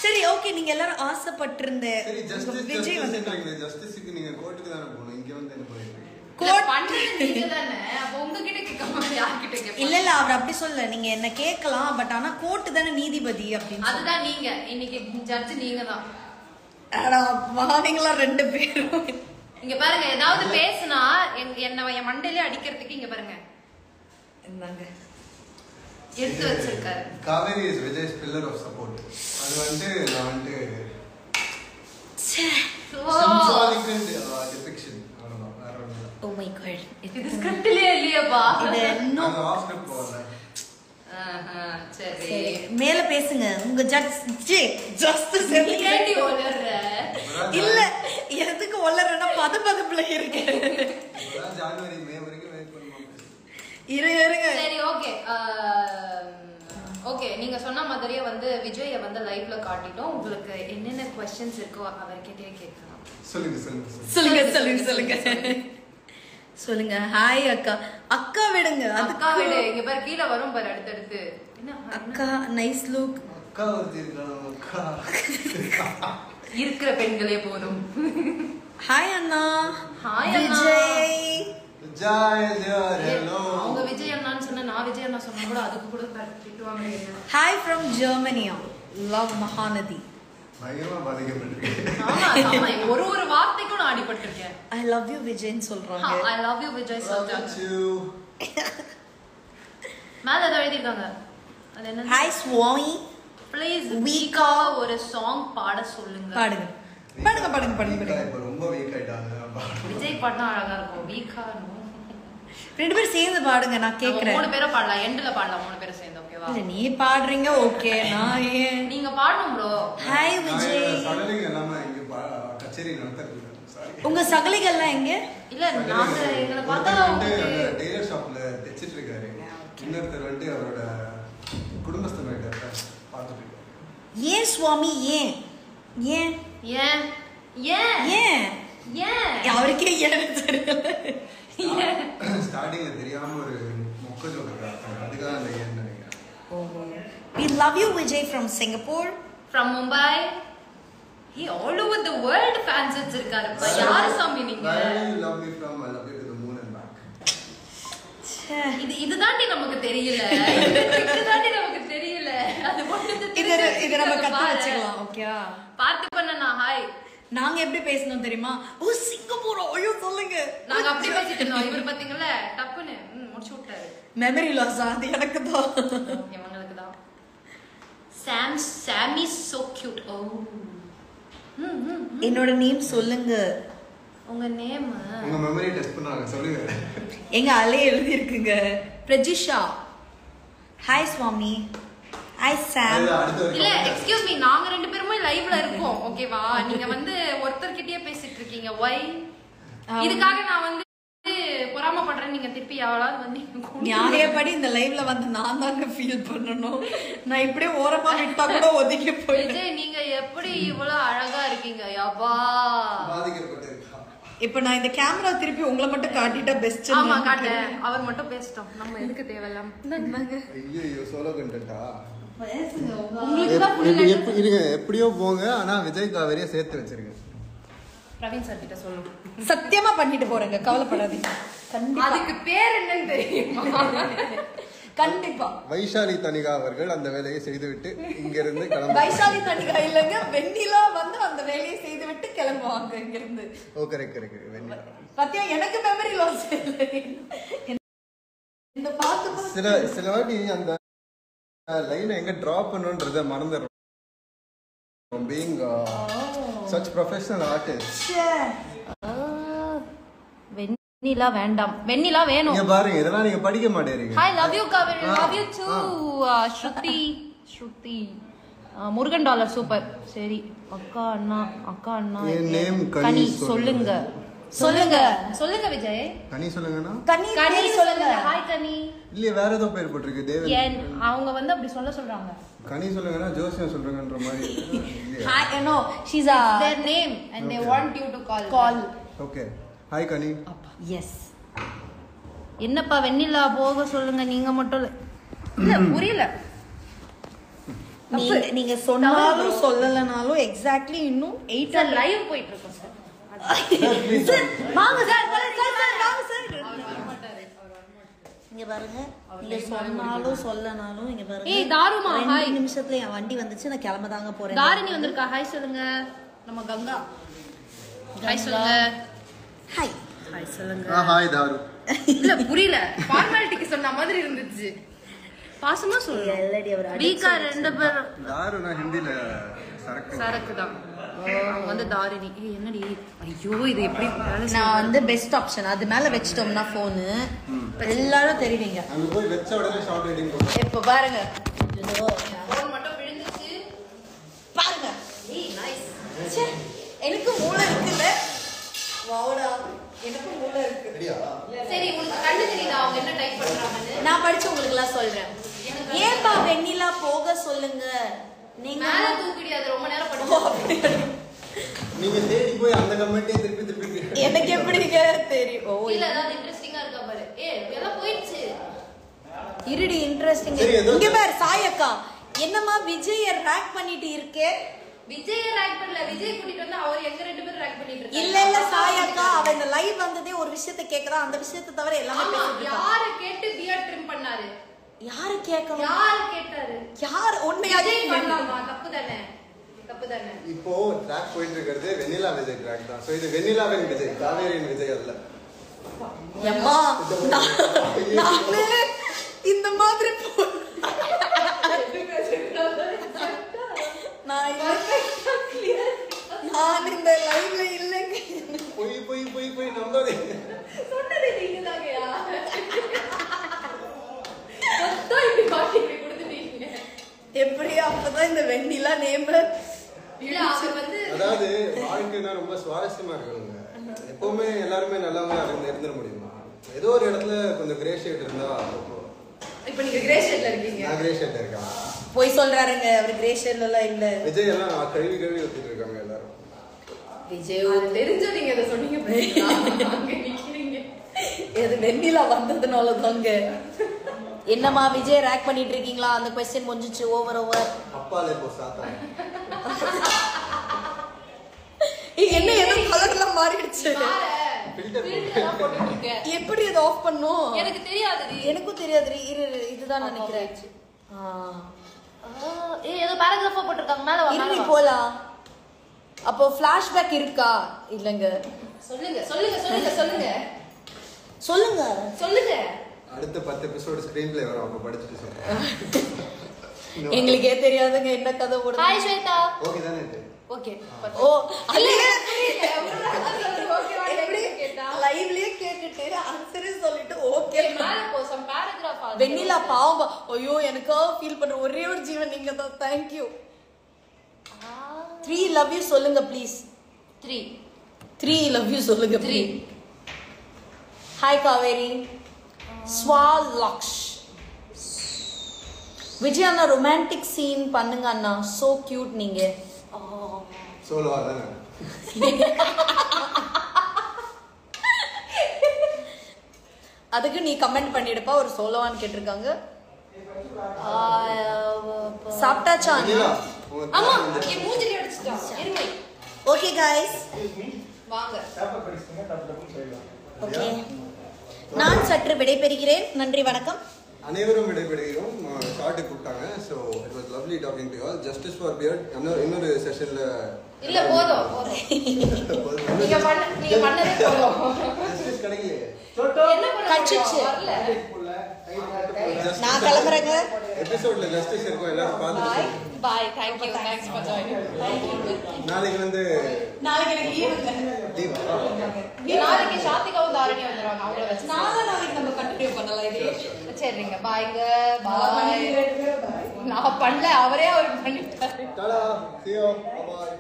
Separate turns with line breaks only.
சரி ஓகே, நீங்க எல்லாரும் ஆசைப்பட்டிருந்த விஜய் வந்து
ஜஸ்டிஸ்க்கு நீங்க கோர்ட்டுக்கு தான போணும். இங்க வந்து என்ன பண்ணிருக்கீங்க?
கோர்ட் பண்றது நீங்க தானே. அப்ப உங்ககிட்ட கேட்காம யார்கிட்ட கேட்பீங்க?
இல்ல இல்ல, அவர் அப்படி சொல்லல. நீங்க என்ன கேட்கலாம், பட் ஆனா கோர்ட் தானே நீதிபதி அப்படின்னு.
அதுதான் நீங்க இன்னைக்கு ஜட்ஜ் நீங்க தான்.
நீங்களா 2 பேரும்
இங்க பாருங்க, ஏதாவது பேசினா என்ன என் மண்டையிலே அடிக்கிறதுக்கு இங்க பாருங்க
என்னங்க
எடுத்து வச்சிருக்காரு.
Kaveri is Vijay's pillar of support. அது வந்து நான் வந்து symbolic depiction.
Oh my God,
இது ஸ்கிரிப்ட்லயே இல்லையாப்பா?
இது இன்னும்
ஆஃப் ஸ்கிரிப்ட் போடல.
சரி
மேல பேசுங்க. உங்க ஜஸ்டிஸ்
ஏண்டி ஒலற?
இல்ல எதுக்கு ஒலறனா பதபதப்புல இருக்கு.
ஜனவரி மே வரைக்கும் வெயிட் பண்ணுவோம்.
இருங்க.
சரி ஓகே ஓகே, நீங்க சொன்ன மாதிரியே வந்து விஜய வந்து லைவ்ல காட்டிட்டோம். உங்களுக்கு என்னென்ன क्वेश्चंस இருக்கோ அவர்கிட்டயே கேட்கலாம்.
சொல்லுங்க. ஹாய் அக்கா. அக்கா விடுங்க,
அக்கா விடு. இங்க பாரு கீழ வரும் பாரு அடுத்து. என்ன
அக்கா நைஸ் லுக்.
அக்கா வந்து இருக்காங்க. அக்கா
இருக்கிற பெண்களே போதும்.
ஹாய் அண்ணா.
ஹாய் அண்ணா.
Joy Joy hello.
அவங்க விஜய் அண்ணான்னு சொன்னா நான் விஜய் அண்ணா சொன்னா கூட அதுக்கு கூட திட்டுவாங்க.
Hi from Germany. Love Mahanadi.
பயங்கரமா பாதிக்கப்பட்டிருக்கேன்.
ஆமா ஒரு வார்த்தைக்கும் நான் அடிபட்டிருக்கேன்.
ஐ லவ் யூ விஜய்ன்னு சொல்றாங்க.
ஐ லவ் யூ விஜய் சொல்றாங்க. மேல ஏதோ எழுதிருக்காங்க. அது என்ன?
Hi Swami.
ப்ளீஸ் வீக்கா ஒரு சாங் பாட சொல்லுங்க.
பாடுங்க.
இப்ப ரொம்ப வீக் ஆயிட்டாங்க.
விஜய் பாடினா அழகா இருக்கும். வீக்கா
2 பேரும் சேர்ந்து பாடுங்க, நான் கேக்குறேன்.
3 பேரும் பாடலாம், எண்ட்ல பாடலாம் 3 பேரும் சேர்ந்து. ஓகேவா?
இல்ல நீ பாடுறீங்க ஓகே, நான் ஏன்
நீங்க பாடணும் ப்ரோ.
ஹாய் விஜய்.
சடலிங்க நாம இங்க கச்சேரி நடத்துறோம். சாரி.
உங்க சகலிகள்லாம் எங்க?
இல்ல நாங்க எங்களை பார்த்தா
டெய்லர் ஷாப்ல தைச்சிட்டு இருக்காரு. இன்னொருத்தர் வந்து அவரோட குடும்பஸ்தன் இருக்காரு, பார்த்துட்டு இருக்காரு.
ஏன் சுவாமி ஏன் ஏன்
ஏன் ஏன்
ஏன்
ஏன்
அவருக்கே ஏன் தெரியல.
ஸ்டார்டிங்ல தெரியாம ஒரு மொக்க ஜோக் இருக்காரு, அதுக்காக அந்த ஏன் நினைக்கிறேன்.
We love you Vijay from Singapore.
From Mumbai. He all over the world fans வச்சிருக்காரு. யார் சாமி நீங்க?
I love you from I love you to the moon and back.
இது தாண்டி நமக்கு தெரியல. இதுதாண்டி நமக்கு தெரியல. அது மட்டும்
இது நம்ம கத்து வச்சுக்கலாம். ஓகேவா?
பார்த்து பண்ணனா ஹாய்.
நாங்க எப்படி பேசணும் தெரியுமா? ஓ சிங்கப்பூர் ஐயோ சொல்லுங்க.
நாங்க அப்படி பேசிட்டு இருந்தோம். இவர் பாத்தீங்களா டப்புன்னு முடிச்சு விட்டாரு.
மெமரி லாஸ் ஆது எனக்கு தான்.
இவங்களுக்கு தான். Sam is so cute. Oh.
என்னோட நேம் சொல்லுங்க.
உங்க நேம்
உங்க மெமரி டெஸ்ட் பண்றாங்க, சொல்லுங்க.
எங்க அலே எழுதி இருக்குங்க. Prajisha. Hi Swami. Hi Sam.
இல்ல எக்ஸ்கியூஸ் மீ, நாங்க 2 பேருமே லைவ்ல இருக்கோம். ஓகேவா? நீங்க வந்து ஒருத்தர்கிட்டயே பேசிட்டு இருக்கீங்க. why? இதுக்காக நான் வந்து பொறாம பண்றேன். நீங்க திருப்பி யாராவது வந்து
நியாயப்படி இந்த லைவ்ல வந்து நான் தாங்க ஃபீல் பண்ணணும். நான் இப்படியே ஓரமா விட்டா கூட ஒதுங்கி போயிட்டேன்.
நீங்க எப்படி இவ்வளவு அழகா இருக்கீங்க யப்பா.
இப்ப நான் இந்த கேமரா திருப்பி உங்களை மட்டும் காட்டிட்டா பெஸ்ட்.
ஆமா காட்ட. அவர் மட்டும் பேசிட்டோம். நம்ம எதுக்கு தேவையில்லாம்.
ஐயோ சோலோ கண்டென்ட்டா?
உங்களுக்கு தான் ஃபுல்
எப்படியோ போங்க, ஆனா விஜய் காவேரியை சேர்த்து வச்சிருங்க.
பிரவீன் சார் கிட்ட சொல்லுங்க.
சத்தியமா பண்ணிட்டு போறேங்க, கவலைப்படாதீங்க. கண்டிப்பா.
அதுக்கு பேர் என்னன்னு தெரியுமா?
கண்டிப்பா.
வைஷாலி தனிகா அவர்கள் அந்த வேலையை செய்துவிட்டு இங்க இருந்து கிளம்புவாங்க.
வைஷாலி தனிகா இல்லங்க, வெண்ணிலா வந்து அந்த வேலையை செய்துவிட்டு கிளம்புவாங்க இங்க இருந்து.
ஓ கரெக்ட் கரெக்ட். வெண்ணிலா
பத்தியா எனக்கு மெமரி லாஸ் இல்ல. இந்த பாத்து
சில வாட்டி அந்த லைனை எங்க டிராப் பண்ணணும்ன்றத மறந்துடுறோம். being such professional artist.
வெண்ணிலா வேண்டாம், வெண்ணிலா வேணும்.
நீங்க பாருங்க, இதெல்லாம் நீங்க படிக்க மாட்டேறீங்க.
I love you Kaveri, love you too. Shruti Murugan dollar super. சரி அக்கா அண்ணா
என் நேம்
கனி. சொல்லுங்க விஜய்.
கனி சொல்லுங்கனா?
கனி சொல்லுங்க. ஹாய் கனி.
இல்ல வேற ஏதோ பேர் போட்டுருக்கு. தேவன்.
அவங்க வந்து அப்படி சொல்றாங்க.
கனி சொல்லுங்கனா ஜோசியம் சொல்றங்கன்ற மாதிரி.
Hi, no, she's
their name and they want you to call.
Okay. Hi Ghani.
Yes.
என்னப்பா வெண்ணிலா போக சொல்லுங்க, நீங்க மட்டும் இல்ல. புரியல.
நீங்க சொன்னாலும் சொல்லலனாலும் எக்ஸாக்ட்லி இன்னும் 8
லைவ் போயிட்டு இருக்கோம் சார்.
வாங்க சார் வாங்க சார். இங்க பாருங்க, நீங்க சொன்னாலும் சொல்லனாலும் இங்க பாருங்க.
ஏய் தாருமா, ஹாய்.
2 நிமிஷத்துல என் வண்டி வந்துச்சு, நான் கிளம்பதாங்க போறேன்.
தாரிணி வந்திருக்கா, ஹாய் சொல்லுங்க.
நம்ம கங்கா
ஹாய் சொல்லுங்க.
ஹாய்
ஹாய் சொல்லுங்க.
ஹாய் தாரு.
இல்ல புரியல, ஃபார்மாலிட்டிக்கு சொன்ன மாதிரி இருந்துச்சு. பாசமா சொல்லுங்க.
எல்லடி அவர்
வீக்கா 2 பேரும்.
தாருனா ஹிந்தில
சரக்கு தான். அவங்க வந்து தாரிணி. ஏய் என்னடி, ஐயோ இது எப்படி
நான் வந்து பெஸ்ட் ஆப்ஷன். அது மேல வெச்சிட்டோம்னா போன் எல்லாரும் தெரிவிங்க.
அங்க போய் வெச்ச உடனே ஷார்ட் ரைடிங் போறோம்.
இப்ப பாருங்க,
போன் மட்டும் விழுந்துச்சு
பாருங்க.
ஏய் நைஸ்.
ச்சே, எனக்கு மூளை இருக்குல்ல. வாவுடா, எனக்கு மூளை இருக்கு.
சரி உங்களுக்கு கண்ணு தெரியுதா அவங்க என்ன டைப் பண்றாங்கன்னு?
நான் படிச்சு உங்களுக்கு எல்லாம் சொல்றேன். ஏன்பா வெண்ணிலா போக சொல்லுங்க. நீங்க
மேல தூக்கிடி, அது ரொம்ப நேரம் படிச்சு.
நீங்க தேடி போய் அந்த கமெண்ட்டே திருப்பி
எனக்கு எப்படிங்க தெரியும்? ஓ
இல்ல ஏதாவது இன்ட்ரஸ்டிங்கா இருக்கா பாரு. ஏய் எல்லாம் போயிடுச்சு.
இருடி, இன்ட்ரஸ்டிங். இங்க பாரு சாயக்கா, என்னம்மா விஜய் ரேக் பண்ணிட்டு இருக்கே.
விஜய் ரேக் பண்ணல, விஜய் கூட்டிட்டு வந்து அவர் எங்க 2 பேரும் ரேக் பண்ணிட்டு இருக்காங்க.
இல்ல சாயக்கா, அவ இந்த லைவ் வந்ததே ஒரு விஷயத்தை கேக்குறா. அந்த விஷயத்தை தவிர எல்லாமே பேசிட்டு இருக்கா.
யாரை கேட்டு பியர்ட் ட்ரிம் பண்ணாரு?
யாரு கேட்கணும்?
யார் கேட்டாரு?
யார் உண்மையாவே
பண்ணலாமா? தப்பு தானே, தப்பு தானே.
இப்போ ட்ராக் போயிட்டு இருக்கிறது வெண்ணிலா விஜய் ட்ராக் தான். சோ இது வெண்ணிலாவின் விஜய், காவேரியின் விஜய் அல்ல.
அம்மா நானே இந்த மாதிரி நான் இந்த லைவ்ல இல்லைங்க.
போய் போய் போய் போய் நம்பாதே.
சொன்னதே நீங்க தாங்கயா. மொத்தம் இப்படி பாட்டி இப்படி கொடுத்துட்டீங்க.
எப்படியா அப்பதான் இந்த வெண்ணிலா நேம்.
இல்ல அவர் வந்து
அதாவது வாழ்க்கைனா ரொம்ப சுவாரஸ்யமா இருக்குங்க. எப்பவுமே எல்லாருமே நல்லவங்க இருந்துட முடியுமா? ஏதோ ஒரு இடத்துல கொஞ்சம் கிரே ஷேட் இருந்தா.
இப்ப நீங்க கிரே ஷேட்ல இருக்கீங்க.
நான் கிரே ஷேட்ல இருக்கேன்.
போய் சொல்றாருங்க, அவர் கிரே ஷேட்ல எல்லாம் இல்ல.
விஜய் எல்லாம் கழுவி கழுவி ஊத்திட்டு இருக்காங்க எல்லாரும்.
விஜய்
தெரிஞ்ச நீங்க அதை சொன்னீங்க பாத்தீங்களா? அங்க நிக்கிறீங்க.
இது வெண்ணிலா வந்ததுனால தாங்க. என்னம்மா விஜய் ரேக் பண்ணிட்டு இருக்கீங்களா? அந்த क्वेश्चन முடிஞ்சிச்சு. ஓவர்.
அப்பாலே போ சாத்தா.
என்ன ஏதோ கலர்லாம் மாறிடுச்சு.
ஃபில்டர்
போட்டுட்டு இருக்கேன்.
எப்படி இத ஆஃப் பண்ணும்?
எனக்கு தெரியாதுடி.
எனக்கும் தெரியாதுடி. இதுதான் நினைக்கிறேன்.
ஏய் ஏதோ பாராகிராஃபா போட்டுருக்காங்க மேல வா.
இரு போலாம். அப்போ ஃபிளாஷ்பேக் இருக்கா? இல்லங்க.
சொல்லுங்க சொல்லுங்க சொல்லுங்க சொல்லுங்க
சொல்லுங்க
சொல்லுங்க.
அடுத்த 10 எபிசோட் ஸ்கிரீன் பிளே வரும், அப்ப படிச்சிட்டு சொல்றேன்.
எங்களுக்கே தெரியாதுங்க என்ன கதை ஓடுது.
ஹாய் ஸ்வேதா.
ஓகே தானே இது?
ஓகே.
ஓ அல்லே
ஓகே
எப்படி கேட்டா லைவ்லயே கேட்டுட்டு ஆன்சரே சொல்லிட்டு ஓகே
மேல போ சம் பாராகிராஃப்.
வெண்ணிலா பாவம். ஐயோ எனக்கா ஃபீல் பண்ற ஒரே ஒரு ஜீவன் நீங்க தான். Thank you. 3 லவ் யூ சொல்லுங்க ப்ளீஸ். 3 லவ் யூ சொல்லுங்க 3. ஹாய் காவேரி. ஸ்வாலக்ஷ். விஜய் அண்ணா ரொமான்டிக் சீன் பண்ணுங்க அண்ணா, சோ கியூட். நீங்க
சோலோவா தானே?
அதுக்கு நீ கமெண்ட் பண்ணிடுப்பா. ஒரு சோலோவான்னு கேட்டிருக்காங்க. சாப்பிட்டாச்சா?
ஆமா என் மூஞ்சில அடிச்சிட்டா இருமை.
ஓகே गाइस
வாங்க.
ஓகே, நான் சற்று விடைபெறுகிறேன். நன்றி வணக்கம்.
அனைவரும் விடைபெறுகிறோம். ஷார்ட் கூப்பிட்டாங்க. So it was lovely talking to all. Justice for beard இன்னொரு செஷன்ல
இல்ல போதும் நீங்க பண்ணதே போதும்.
ஜஸ்டிஸ் கிடைக்கலையே.
என்ன
கட்சிச்சு
வரல.
நான் கிளம்புறேங்க.
எபிசோட்ல ஜஸ்டிஸ் இருக்கும், எல்லாரும் பார்த்துட்டு.
Bye. Thank you. Thanks for joining.
நாளைக்கு
எனக்கு லீவுங்க.
நாளைக்கு சாத்திகாவும் தாரணி வந்துருவாங்க. அவங்கள வச்சு
நாளைக்கு நம்ம கண்டினியூ பண்ணலாம் இது.
சரிங்க. பாய்ங்க. பாய். நான் பண்ணல, அவரே அவருக்கு பண்ணிட்டாரு.
Tata. See you. Bye bye.